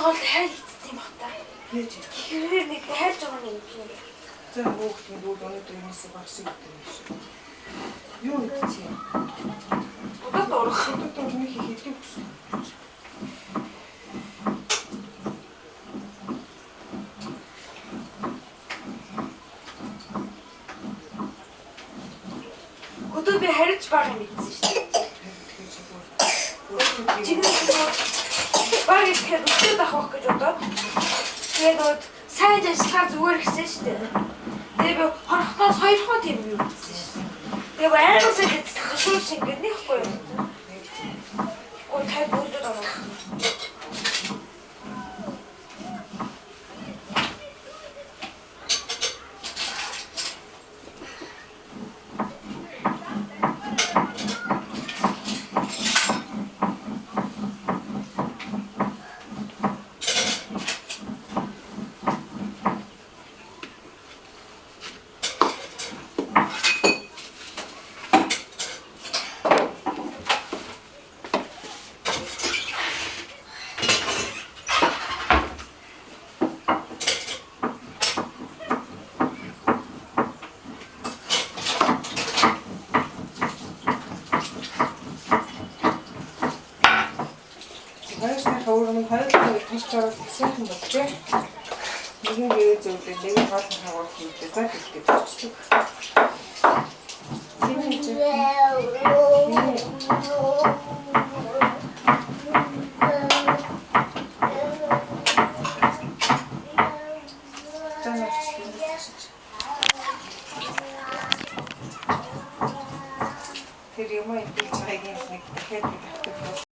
гол хайлтсан юм хата. Яаж юм? Тэгэхээр нэг хайлж байгаа нэг юм. За хүүхдийн дүүд өнөөдөр юмсаа багш гэдэг юм шиг. Юу хийх юм? Удаад урах. Удаад урах хийх гэсэн. Өдөө би хариж байгаа юм гэсэн шүү дээ. Баг ихээр өчигд авах гэж бодоод тэгээд сайн ажиллахаар зүгээр гэсэн шүү дээ. Тэгээд би хорхноос 2 хоо тийм юм гэсэн шүү дээ. Тэгээд аймагсаа гэсэн шууд шиг гэнэхгүй юу? Гоо тай бүлдээд орох. Өөрөөр хэлбэл тус чараад гэсэн юм болжээ. Нэгэн гээ зөвлөө, нэгэн гол хаваад хийлээ. За хэлгээд болчихлоо. Тэр юм ийм цагийн нэг дахиад